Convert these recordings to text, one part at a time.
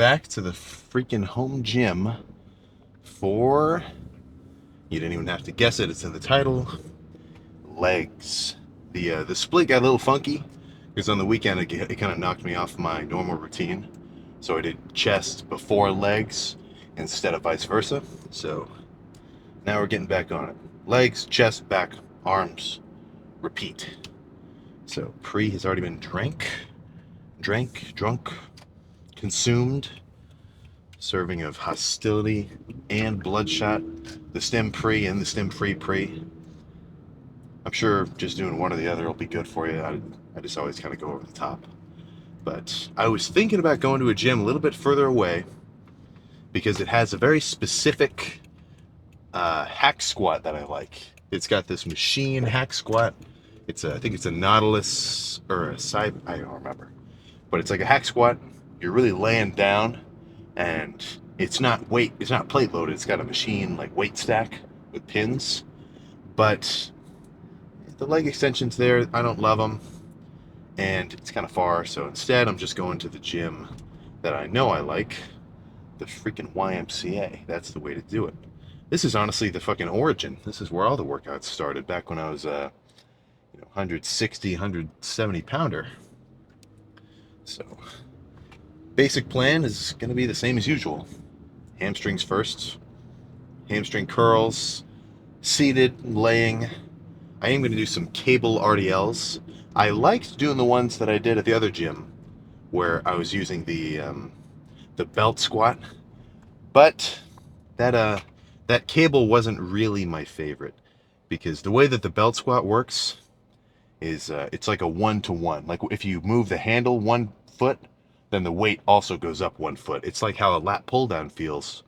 back to the freaking home gym for, you didn't even have to guess it, it's in the title, legs. The split got a little funky because on the weekend it kind of knocked me off my normal routine. So I did chest before legs instead of vice versa. So now we're getting back on it. Legs, chest, back, arms, repeat. So pre has already been drunk, consumed, serving of hostility and bloodshot, the stem pre and the stem free pre. I'm sure just doing one or the other will be good for you. I just always kind of go over the top. But I was thinking about going to a gym a little bit further away because it has a very specific hack squat that I like. It's got this machine hack squat. I think it's a Nautilus or a side, I don't remember. But it's like a hack squat. You're really laying down, and it's not plate loaded. It's got a machine like weight stack with pins. But the leg extensions there, I don't love them, and it's kind of far. So instead, I'm just going to the gym that I know I like, the freaking YMCA. That's the way to do it. This is honestly the fucking origin. This is where all the workouts started back when I was 160, 170 pounder. So basic plan is going to be the same as usual. Hamstrings first, hamstring curls, seated, laying. I am going to do some cable RDLs. I liked doing the ones that I did at the other gym where I was using the belt squat, but that cable wasn't really my favorite because the way that the belt squat works is it's like a 1-to-1. Like if you move the handle 1 foot, then the weight also goes up 1 foot. It's like how a lat pull down feels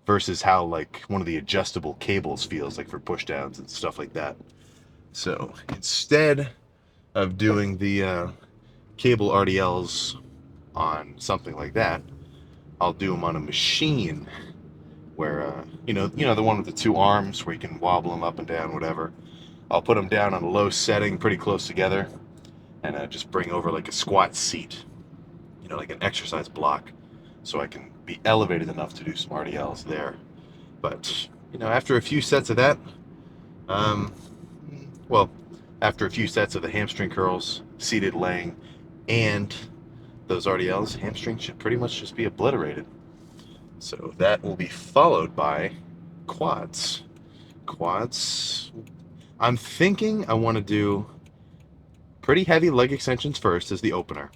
versus how like one of the adjustable cables feels like for push downs and stuff like that. So instead of doing the cable RDLs on something like that, I'll do them on a machine where the one with the two arms where you can wobble them up and down, whatever. I'll put them down on a low setting, pretty close together, and just bring over like a squat seat, like an exercise block, so I can be elevated enough to do some RDLs there. But after a few sets of that, um, well, after a few sets of the hamstring curls, seated laying, and those RDLs, hamstring should pretty much just be obliterated. So that will be followed by quads. Quads, I'm thinking I want to do pretty heavy leg extensions first as the opener,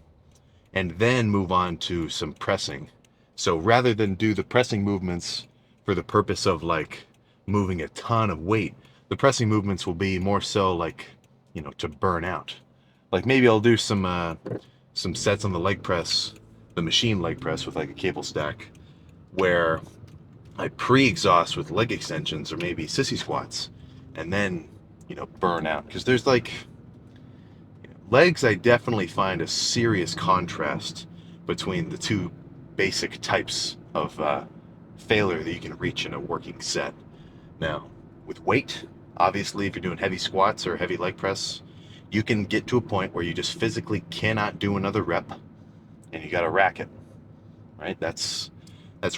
and then move on to some pressing. So rather than do the pressing movements for the purpose of like moving a ton of weight, the pressing movements will be more so like, to burn out. Like maybe I'll do some sets on the leg press, the machine leg press with like a cable stack, where I pre-exhaust with leg extensions or maybe sissy squats, and then burn out. Because there's like legs, I definitely find a serious contrast between the two basic types of failure that you can reach in a working set. Now, with weight, obviously, if you're doing heavy squats or heavy leg press, you can get to a point where you just physically cannot do another rep, and you got to rack it. Right? That's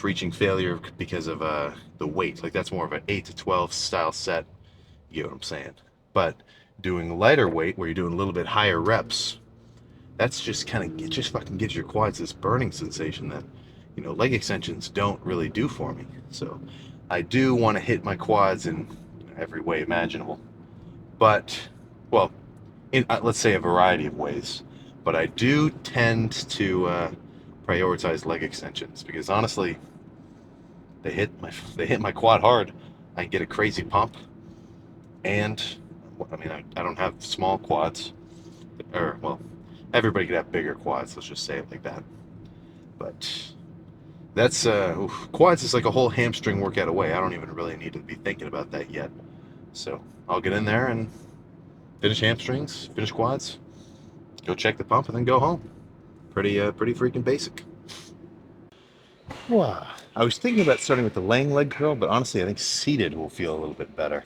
reaching failure because of the weight. Like that's more of an 8 to 12 style set. You know what I'm saying? But doing lighter weight, where you're doing a little bit higher reps, that's just it just fucking gives your quads this burning sensation that leg extensions don't really do for me. So I do want to hit my quads in every way imaginable, but well, in let's say a variety of ways. But I do tend to prioritize leg extensions because honestly, they hit my quad hard. I can get a crazy pump, and I mean I don't have small quads, or well, everybody could have bigger quads. Let's just say it like that. But that's quads is like a whole hamstring workout away. I don't even really need to be thinking about that yet. So I'll get in there and finish hamstrings, finish quads, go check the pump, and then go home. Pretty freaking basic. Wow. I was thinking about starting with the laying leg curl, but honestly, I think seated will feel a little bit better.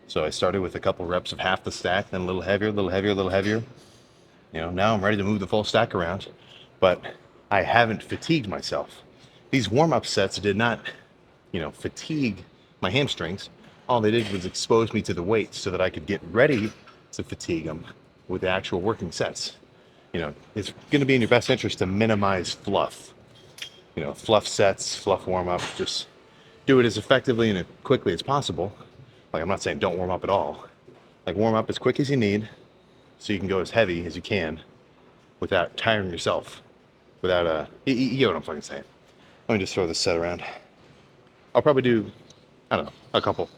So I started with a couple reps of half the stack, then a little heavier, a little heavier, a little heavier. Now I'm ready to move the full stack around, but I haven't fatigued myself. These warm-up sets did not, fatigue my hamstrings. All they did was expose me to the weight so that I could get ready to fatigue them with the actual working sets. It's going to be in your best interest to minimize fluff. Fluff sets, fluff warm-up, just do it as effectively and as quickly as possible. Like, I'm not saying don't warm up at all. Like, warm up as quick as you need so you can go as heavy as you can without tiring yourself. Without you know what I'm fucking saying. Let me just throw this set around. I'll probably do, I don't know, a couple.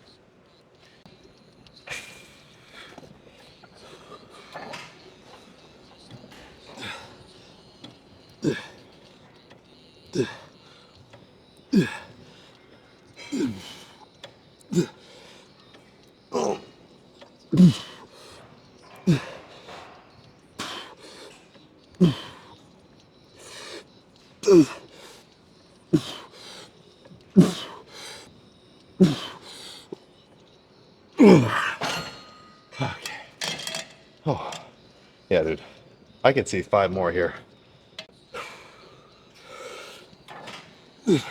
Okay. Oh, yeah, dude. I can see 5 more here. Okay.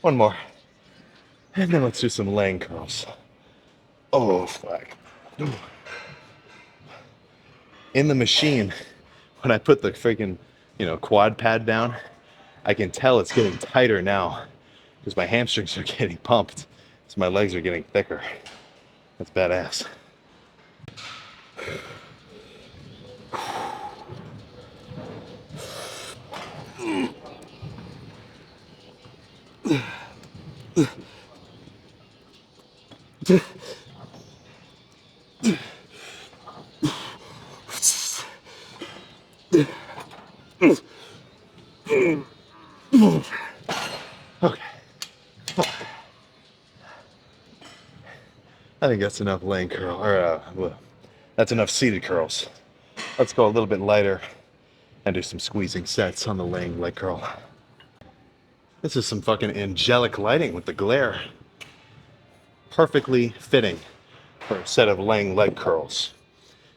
One more. And then let's do some leg curls. Oh, fuck. In the machine, when I put the freaking, quad pad down, I can tell it's getting tighter now because my hamstrings are getting pumped. So my legs are getting thicker. That's badass. Okay. I think that's enough leg curl, or that's enough seated curls. Let's go a little bit lighter and do some squeezing sets on the leg curl. This is some fucking angelic lighting with the glare. Perfectly fitting for a set of leg curls.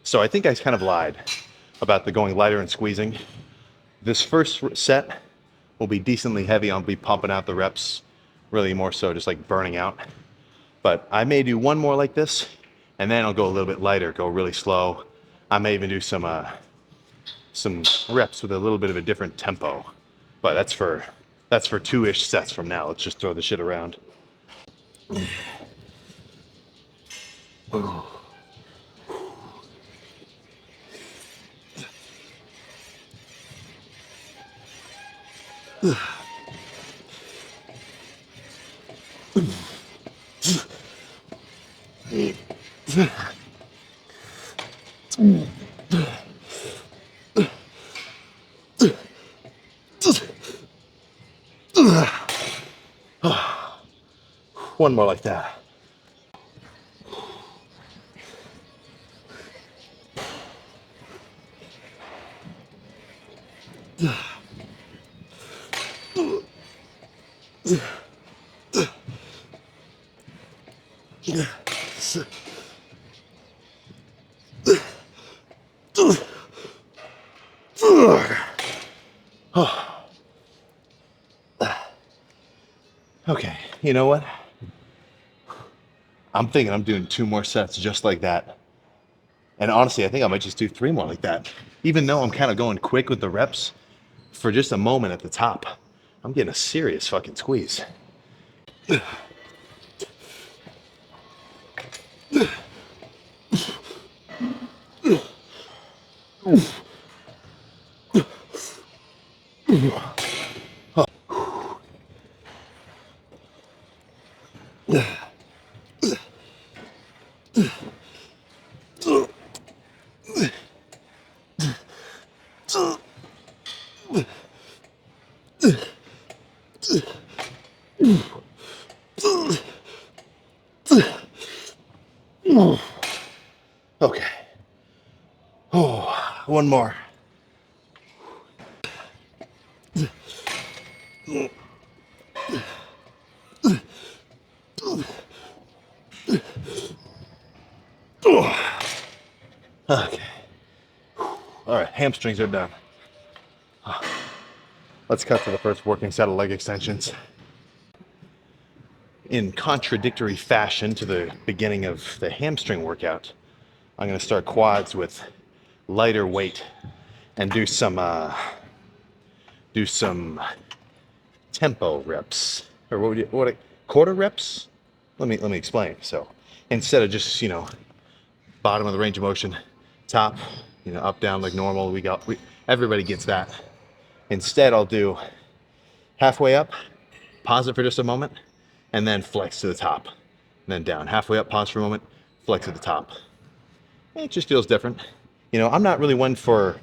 So I think I kind of lied about the going lighter and squeezing. This first set will be decently heavy. I'll be pumping out the reps, really more so just like burning out. But I may do one more like this, and then I'll go a little bit lighter, go really slow. I may even do some reps with a little bit of a different tempo. But that's for 2-ish sets from now. Let's just throw the shit around. One more like that. You know what? I'm thinking I'm doing 2 more sets just like that. And honestly, I think I might just do 3 more like that. Even though I'm kind of going quick with the reps for just a moment at the top, I'm getting a serious fucking squeeze. Okay. Oh, one more. Okay. All right, hamstrings are done. Let's cut to the first working set of leg extensions. In contradictory fashion to the beginning of the hamstring workout, I'm going to start quads with lighter weight and do some tempo reps, or quarter reps. Let me explain. So instead of just bottom of the range of motion, top, up down like normal, everybody gets that. Instead, I'll do halfway up, pause it for just a moment, and then flex to the top, and then down. Halfway up, pause for a moment, flex to the top. It just feels different. I'm not really one for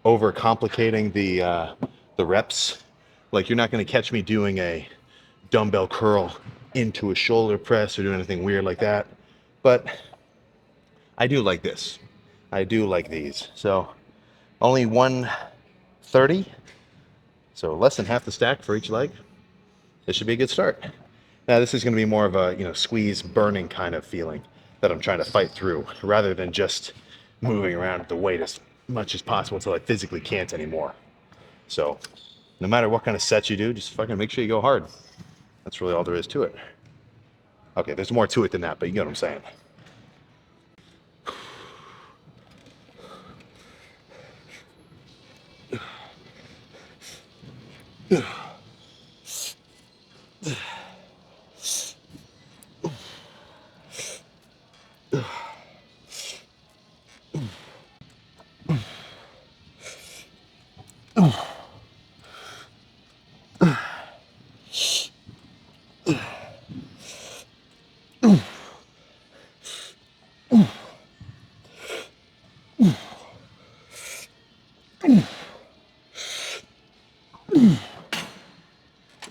overcomplicating the reps. Like, you're not going to catch me doing a dumbbell curl into a shoulder press or doing anything weird like that. But I do like this. I do like these. So only 130. So less than half the stack for each leg. This should be a good start. Now this is going to be more of a squeeze burning kind of feeling that I'm trying to fight through, rather than just moving around the weight as much as possible until I physically can't anymore. So no matter what kind of sets you do, just fucking make sure you go hard. That's really all there is to it. Okay, there's more to it than that, but you get what I'm saying.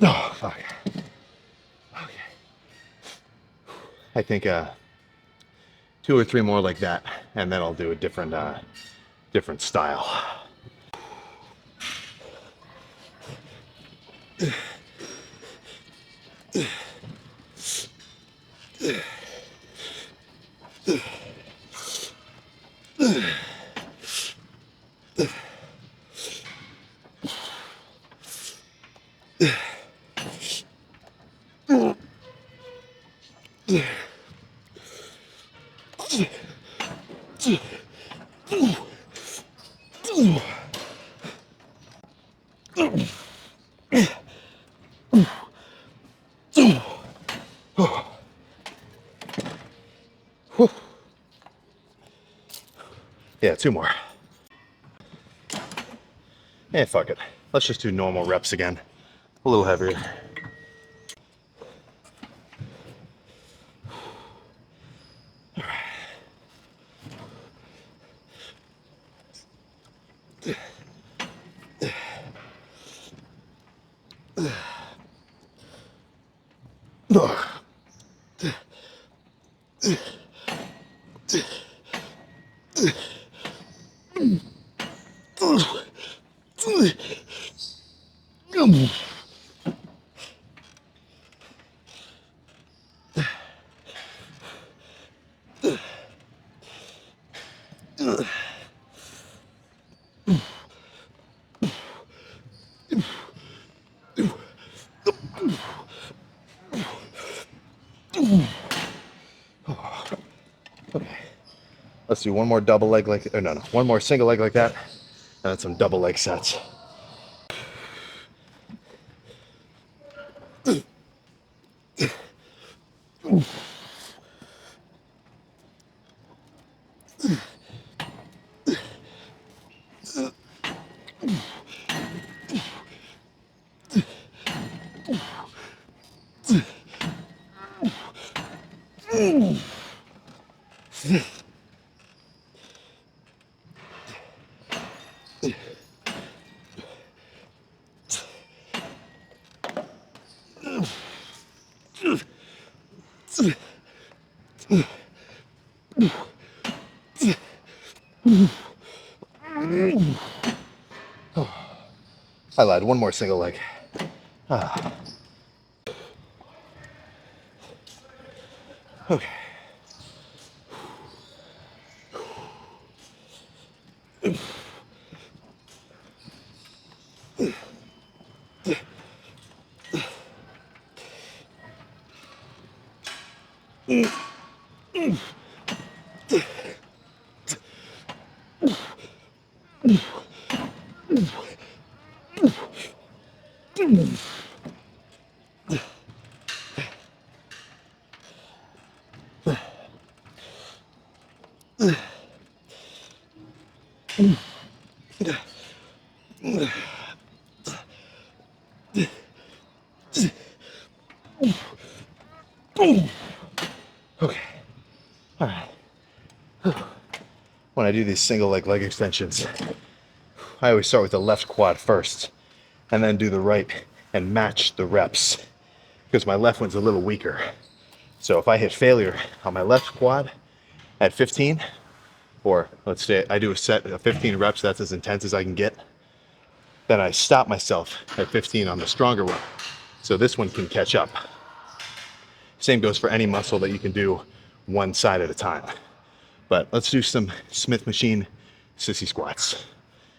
Oh, fuck. Okay. I think 2 or 3 more like that, and then I'll do a different style. Yeah, 2 more. And fuck it. Let's just do normal reps again. A little heavier. let's do one more double leg like, or no, one more single leg like that, and then some double leg sets. I lied, one more single leg. Okay. Okay. All right. When I do these single leg extensions, I always start with the left quad first and then do the right and match the reps because my left one's a little weaker. So if I hit failure on my left quad at 15, or let's say I do a set of 15 reps, that's as intense as I can get, then I stop myself at 15 on the stronger one. So this one can catch up. Same goes for any muscle that you can do one side at a time. But let's do some Smith machine sissy squats.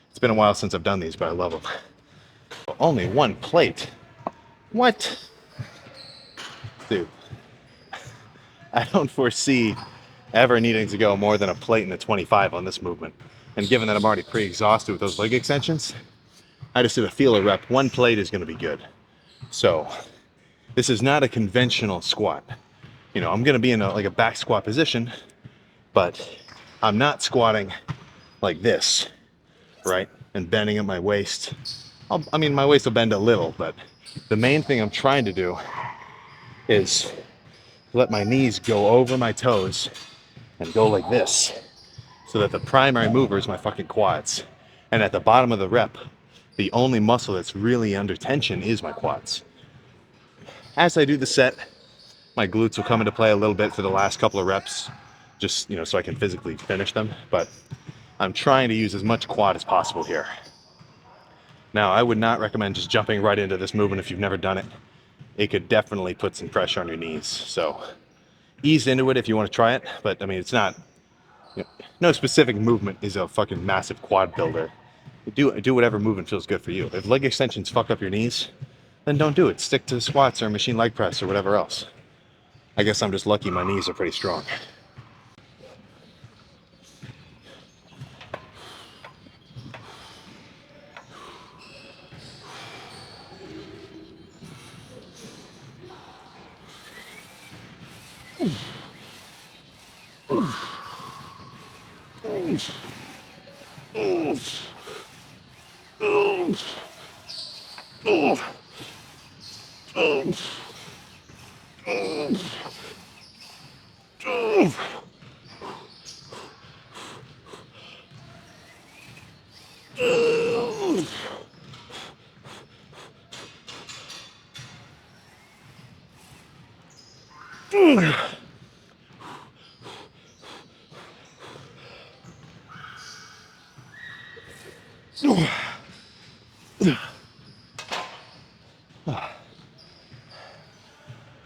It's been a while since I've done these, but I love them. Only one plate. What? Dude, I don't foresee ever needing to go more than a plate and a 25 on this movement. And given that I'm already pretty exhausted with those leg extensions, I just did a feeler rep. One plate is gonna be good. So this is not a conventional squat. You know, I'm gonna be in like a back squat position, but I'm not squatting like this, right? And bending at my waist. I mean, my waist will bend a little, but the main thing I'm trying to do is let my knees go over my toes and go like this so that the primary mover is my fucking quads. And at the bottom of the rep, the only muscle that's really under tension is my quads. As I do the set, my glutes will come into play a little bit for the last couple of reps, just, you know, so I can physically finish them. But I'm trying to use as much quad as possible here. Now, I would not recommend just jumping right into this movement if you've never done it. It could definitely put some pressure on your knees. So ease into it if you want to try it. But I mean, it's not, you know, no specific movement is a fucking massive quad builder. Do whatever movement feels good for you. If leg extensions fuck up your knees, then don't do it. Stick to squats or machine leg press or whatever else. I guess I'm just lucky my knees are pretty strong.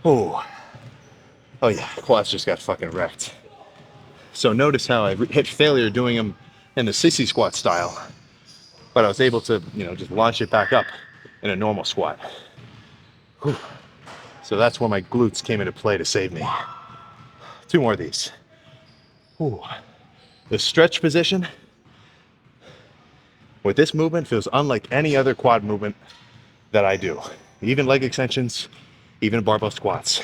Oh, oh yeah, quads just got fucking wrecked. So notice how I hit failure doing them in the sissy squat style, but I was able to, you know, just launch it back up in a normal squat. Whew. So that's where my glutes came into play to save me. 2 more of these. Whew. The stretch position with this movement feels unlike any other quad movement that I do. Even leg extensions, even barbell squats.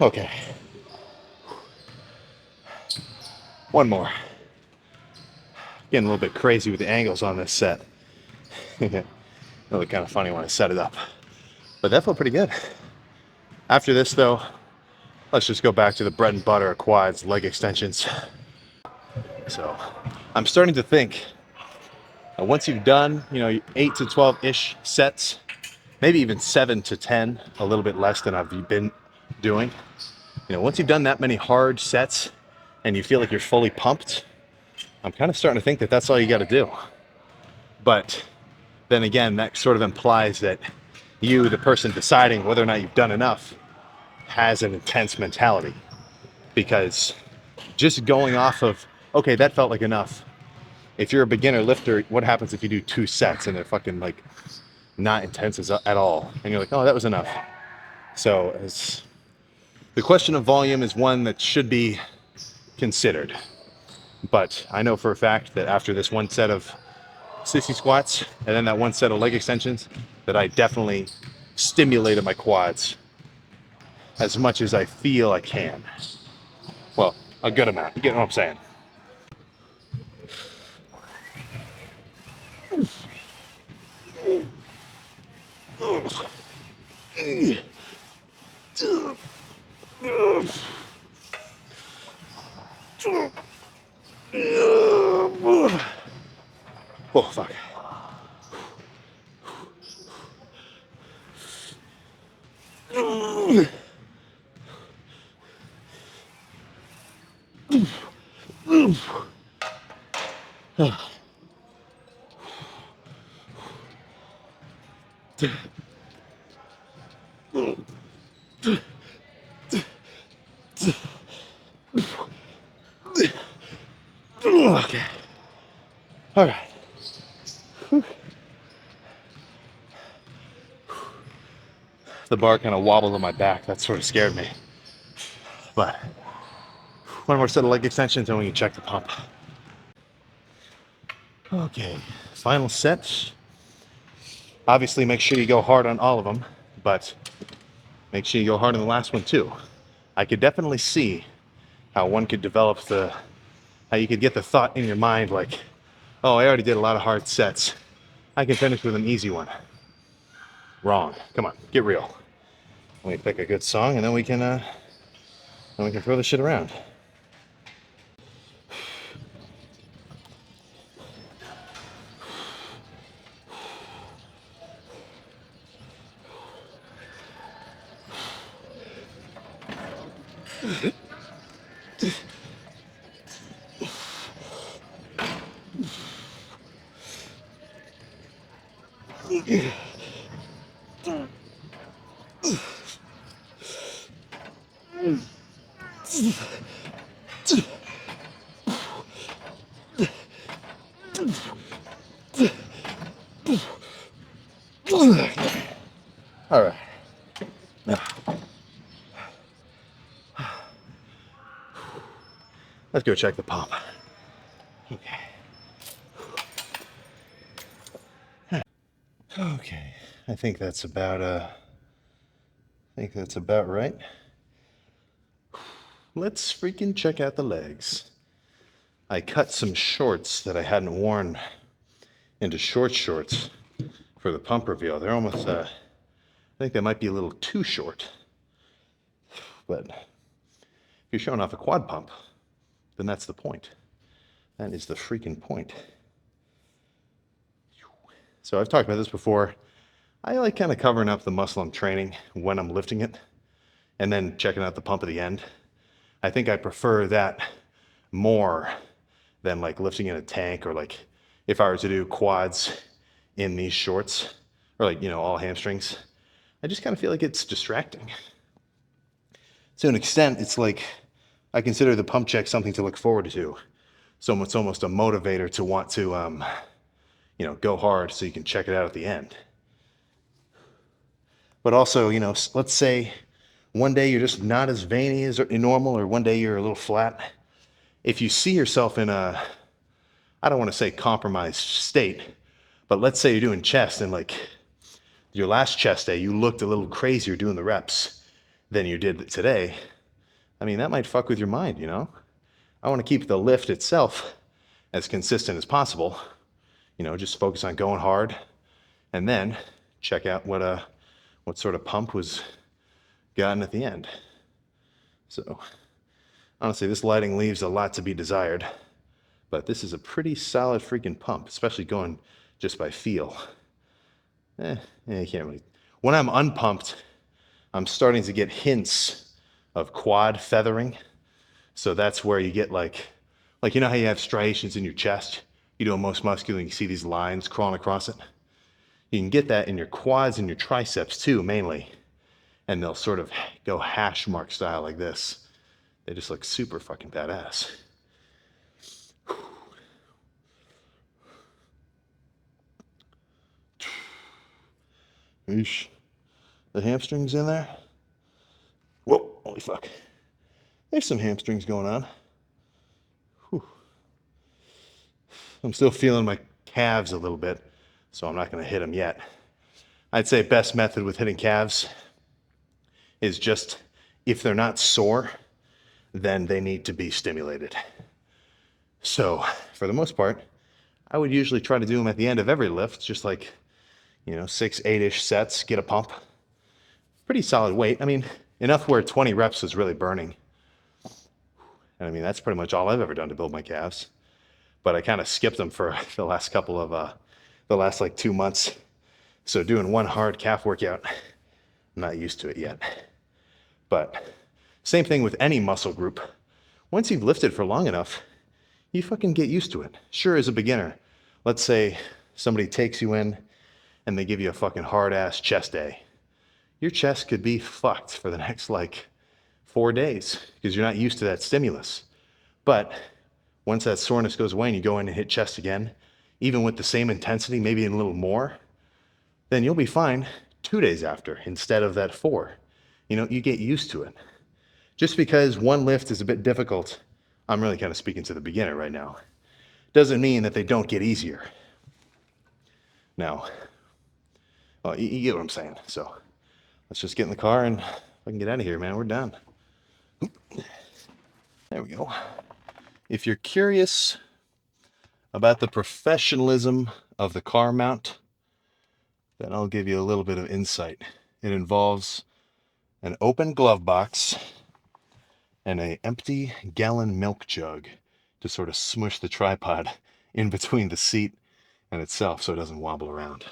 Okay. One more. Getting a little bit crazy with the angles on this set. Really kind of funny when I set it up. But that felt pretty good. After this though, let's just go back to the bread and butter of quads, leg extensions. So I'm starting to think once you've done, 8 to 12-ish sets, maybe even 7 to 10, a little bit less than I've been doing. Once you've done that many hard sets and you feel like you're fully pumped, I'm kind of starting to think that that's all you got to do. But then again, that sort of implies that you, the person deciding whether or not you've done enough, has an intense mentality. Because just going off of, okay, that felt like enough. If you're a beginner lifter, what happens if you do 2 sets and they're fucking like not intense at all? And you're like, oh, that was enough. So the question of volume is one that should be considered. But I know for a fact that after this one set of sissy squats and then that one set of leg extensions, that I definitely stimulated my quads as much as I feel I can. Well, a good amount. You get what I'm saying? Oh, fuck. Okay. All right. The bar kind of wobbled on my back. That sort of scared me. But one more set of leg extensions and we can check the pump. Okay, final set. Obviously, make sure you go hard on all of them, but make sure you go hard on the last one too. I could definitely see how one could develop how you could get the thought in your mind like, oh, I already did a lot of hard sets. I can finish with an easy one. Wrong. Come on, get real. Let me pick a good song and then we can throw this shit around. All right. Now, let's go check the pump. Okay. Okay. I think that's about right. Let's freaking check out the legs. I cut some shorts that I hadn't worn into shorts for the pump reveal. They're almost I think they might be a little too short. But if you're showing off a quad pump, then that's the point. That is the freaking point. So I've talked about this before. I like kind of covering up the muscle I'm training when I'm lifting it and then checking out the pump at the end. I think I prefer that more than like lifting in a tank, or like if I were to do quads in these shorts, or like, all hamstrings. I just kind of feel like it's distracting. To an extent, it's like I consider the pump check something to look forward to. So it's almost a motivator to want to, go hard so you can check it out at the end. But also, let's say one day you're just not as veiny as normal, or one day you're a little flat. If you see yourself in a, I don't want to say compromised state, but let's say you're doing chest and like your last chest day, you looked a little crazier doing the reps than you did today. I mean, that might fuck with your mind, I want to keep the lift itself as consistent as possible. Just focus on going hard, and then check out what sort of pump was gotten at the end. So honestly, this lighting leaves a lot to be desired, but this is a pretty solid freaking pump, especially going just by feel. You can't really. When I'm unpumped, I'm starting to get hints of quad feathering. So that's where you get like how you have striations in your chest. You do a most muscular and you see these lines crawling across it. You can get that in your quads and your triceps too, mainly. And they'll sort of go hash mark style like this. They just look super fucking badass. Eesh. The hamstrings in there? Whoa, holy fuck. There's some hamstrings going on. Whew. I'm still feeling my calves a little bit, so I'm not going to hit them yet. I'd say best method with hitting calves is just, if they're not sore, then they need to be stimulated. So for the most part, I would usually try to do them at the end of every lift, just like, 6, 8-ish sets, get a pump. Pretty solid weight. I mean, enough where 20 reps is really burning. And I mean, that's pretty much all I've ever done to build my calves. But I kind of skipped them for the last couple of, the last like 2 months. So doing one hard calf workout, I'm not used to it yet. But same thing with any muscle group. Once you've lifted for long enough, you fucking get used to it. Sure, as a beginner, let's say somebody takes you in and they give you a fucking hard ass chest day. Your chest could be fucked for the next like 4 days because you're not used to that stimulus. But once that soreness goes away and you go in and hit chest again, even with the same intensity, maybe a little more, then you'll be fine 2 days after instead of that 4. You get used to it. Just because one lift is a bit difficult, I'm really kind of speaking to the beginner right now, doesn't mean that they don't get easier. Now, well, you get what I'm saying. So let's just get in the car and I can get out of here, man. We're done. There we go. If you're curious about the professionalism of the car mount, then I'll give you a little bit of insight. It involves an open glove box and an empty gallon milk jug to sort of smush the tripod in between the seat and itself so it doesn't wobble around.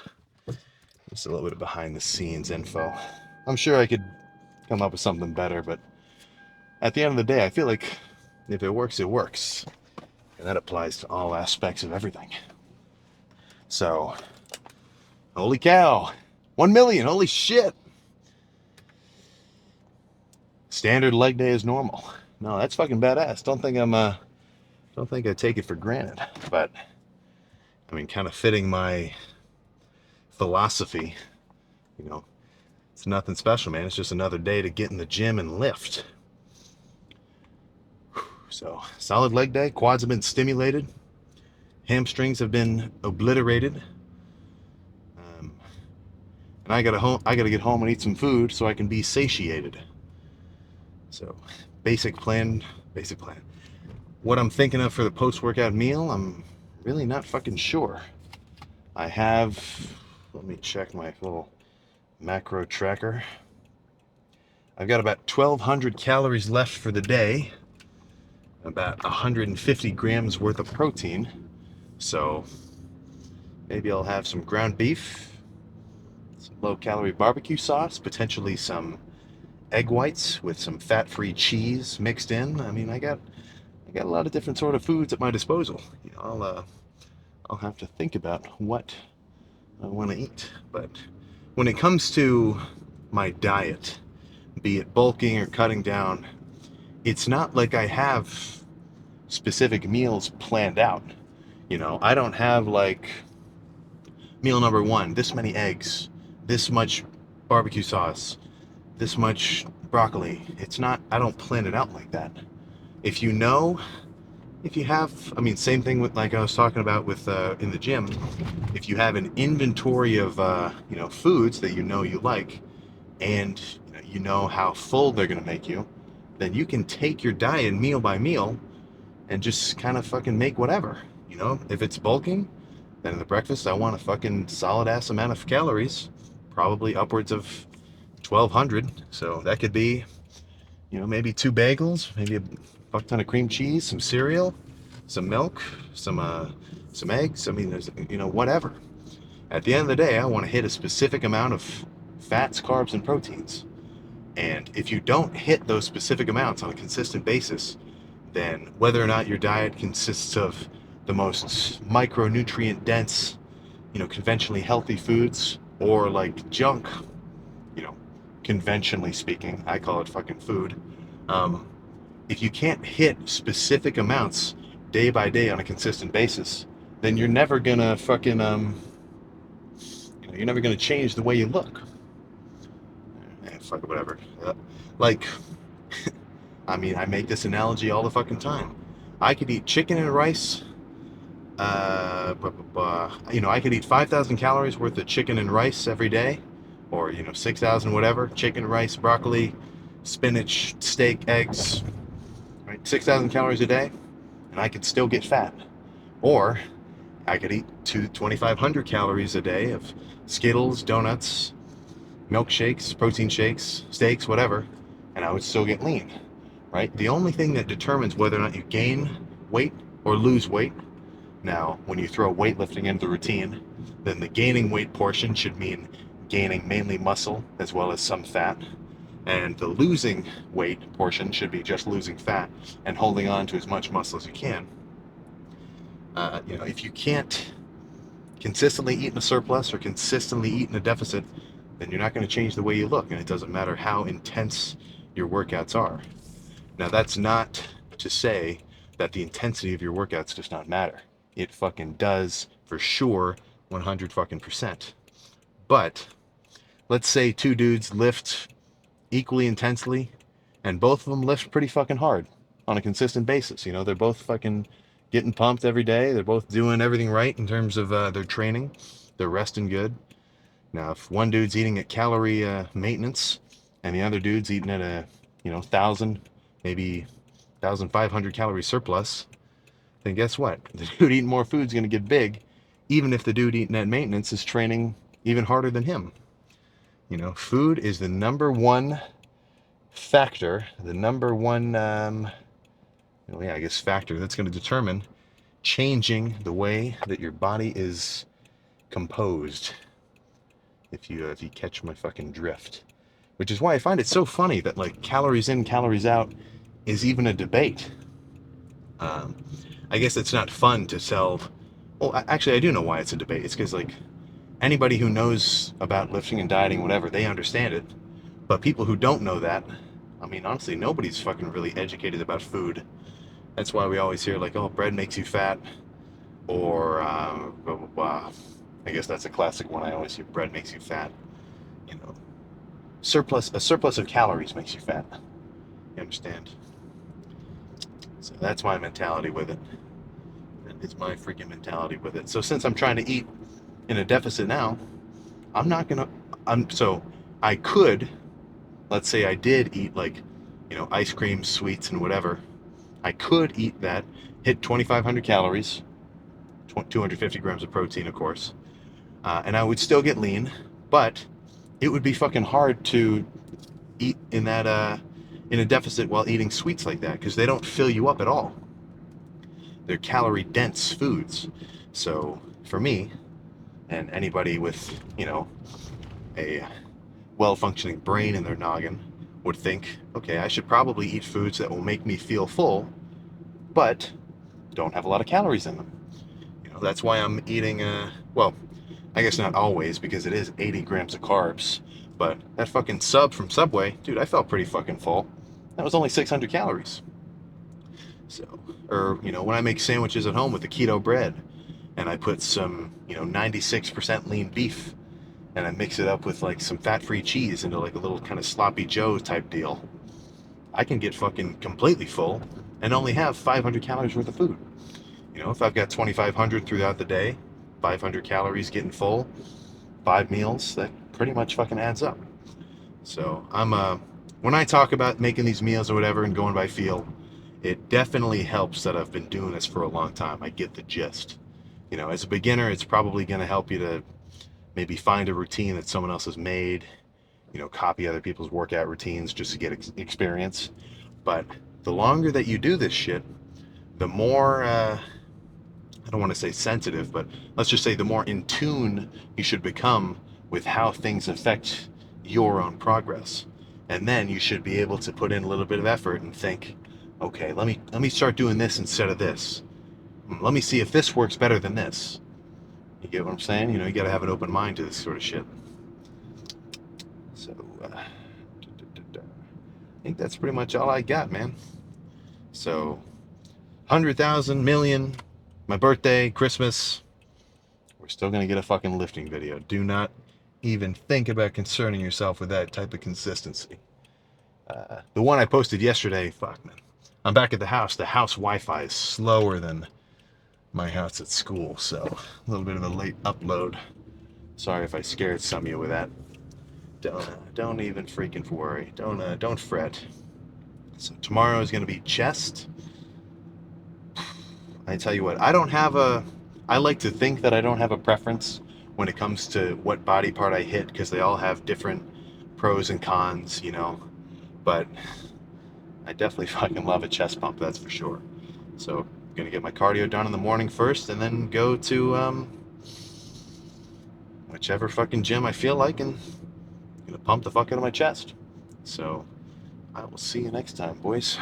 Just a little bit of behind the scenes info. I'm sure I could come up with something better, but at the end of the day, I feel like if it works, it works. And that applies to all aspects of everything. So, holy cow. 1 million, holy shit. Standard leg day is normal. No, that's fucking badass. Don't think I take it for granted. But, I mean, kind of fitting my philosophy, it's nothing special, man. It's just another day to get in the gym and lift. So, solid leg day. Quads have been stimulated. Hamstrings have been obliterated. And I gotta get home and eat some food so I can be satiated. So, basic plan. What I'm thinking of for the post-workout meal, I'm really not fucking sure. Let me check my little macro tracker. I've got about 1,200 calories left for the day, about 150 grams worth of protein. So maybe I'll have some ground beef, some low-calorie barbecue sauce, potentially some egg whites with some fat-free cheese mixed in. I mean, I got a lot of different sort of foods at my disposal. I'll have to think about what I want to eat. But when it comes to my diet, be it bulking or cutting down, it's not like I have specific meals planned out. I don't have like meal number one, this many eggs, this much barbecue sauce, this much broccoli. It's not, I don't plan it out like that. If you know, if you have, I mean, same thing with like I was talking about with in the gym. If you have an inventory of foods that you like, and you know how full they're gonna make you, then you can take your diet meal by meal and just kind of fucking make whatever. If it's bulking, then in the breakfast I want a fucking solid ass amount of calories, probably upwards of 1,200. So that could be, maybe two bagels, maybe a fuck ton of cream cheese, some cereal, some milk, some eggs. I mean, there's whatever. At the end of the day, I want to hit a specific amount of fats, carbs, and proteins. And if you don't hit those specific amounts on a consistent basis, then whether or not your diet consists of the most micronutrient dense, conventionally healthy foods, or like junk, you know, conventionally speaking, I call it fucking food. Um, if you can't hit specific amounts day by day on a consistent basis, then you're never gonna fucking you're never gonna change the way you look. Fuck it, whatever. Like, I mean, I make this analogy all the fucking time. I could eat chicken and rice. I could eat 5,000 calories worth of chicken and rice every day, or 6,000 whatever. Chicken, rice, broccoli, spinach, steak, eggs. Right, 6,000 calories a day, and I could still get fat. Or I could eat 2,500 calories a day of Skittles, donuts, milkshakes, protein shakes, steaks, whatever, and I would still get lean, right? The only thing that determines whether or not you gain weight or lose weight, now, when you throw weightlifting into the routine, then the gaining weight portion should mean gaining mainly muscle as well as some fat, and the losing weight portion should be just losing fat and holding on to as much muscle as you can. If you can't consistently eat in a surplus or consistently eat in a deficit, then you're not going to change the way you look, and it doesn't matter how intense your workouts are. Now, that's not to say that the intensity of your workouts does not matter. It fucking does for sure, 100 fucking percent. But let's say two dudes lift equally intensely, and both of them lift pretty fucking hard on a consistent basis. They're both fucking getting pumped every day. They're both doing everything right in terms of their training. They're resting good. Now, if one dude's eating at calorie maintenance, and the other dude's eating at a 1,000, maybe 1,500 calorie surplus, then guess what? The dude eating more food is going to get big, even if the dude eating at maintenance is training even harder than him. Food is the number one factor, the number one, factor that's going to determine changing the way that your body is composed. If you catch my fucking drift, which is why I find it so funny that like calories in, calories out is even a debate. I guess it's not fun to sell. Well, actually, I do know why it's a debate. It's because like anybody who knows about lifting and dieting, whatever, they understand it. But people who don't know that, I mean, honestly, nobody's fucking really educated about food. That's why we always hear like, oh, bread makes you fat, or blah blah blah. I guess that's a classic one. I always hear bread makes you fat. A surplus of calories makes you fat. You understand? So that's my mentality with it. It's my freaking mentality with it. So since I'm trying to eat in a deficit now, so I could, let's say I did eat like, ice cream, sweets, and whatever. I could eat that, hit 2,500 calories, 250 grams of protein, of course, and I would still get lean, but it would be fucking hard to eat in a deficit while eating sweets like that, because they don't fill you up at all. They're calorie dense foods. So for me and anybody with, a well functioning brain in their noggin would think, okay, I should probably eat foods that will make me feel full, but don't have a lot of calories in them. That's why I'm eating, well, I guess not always, because it is 80 grams of carbs. But that fucking sub from Subway, dude, I felt pretty fucking full. That was only 600 calories. So, or, when I make sandwiches at home with the keto bread and I put some, 96% lean beef and I mix it up with like some fat-free cheese into like a little kind of sloppy Joe type deal, I can get fucking completely full and only have 500 calories worth of food. If I've got 2,500 throughout the day, 500 calories getting full, 5 meals, that pretty much fucking adds up. So when I talk about making these meals or whatever and going by feel, it definitely helps that I've been doing this for a long time. I get the gist. As a beginner, it's probably going to help you to maybe find a routine that someone else has made, copy other people's workout routines just to get experience. But the longer that you do this shit, the more, I don't want to say sensitive, but let's just say the more in tune you should become with how things affect your own progress. And then you should be able to put in a little bit of effort and think, okay, let me start doing this instead of this. Let me see if this works better than this. You get what I'm saying? You got to have an open mind to this sort of shit. So, I think that's pretty much all I got, man. So, 100,000, million, my birthday, Christmas, we're still going to get a fucking lifting video. Do not even think about concerning yourself with that type of consistency. The one I posted yesterday, fuck, man. I'm back at the house. The house Wi-Fi is slower than my house at school, so a little bit of a late upload. Sorry if I scared some of you with that. Don't even freaking worry. Don't fret. So tomorrow is going to be chest. I tell you what, I like to think that I don't have a preference when it comes to what body part I hit, because they all have different pros and cons, but I definitely fucking love a chest pump, that's for sure. So I'm gonna get my cardio done in the morning first, and then go to whichever fucking gym I feel like, and gonna pump the fuck out of my chest. So I will see you next time, boys.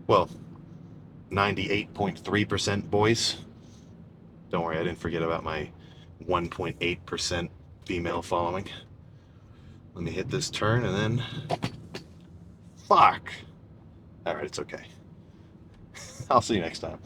Well, 98.3% boys. Don't worry, I didn't forget about my 1.8% female following. Let me hit this turn and then... Fuck! Alright, it's okay. I'll see you next time.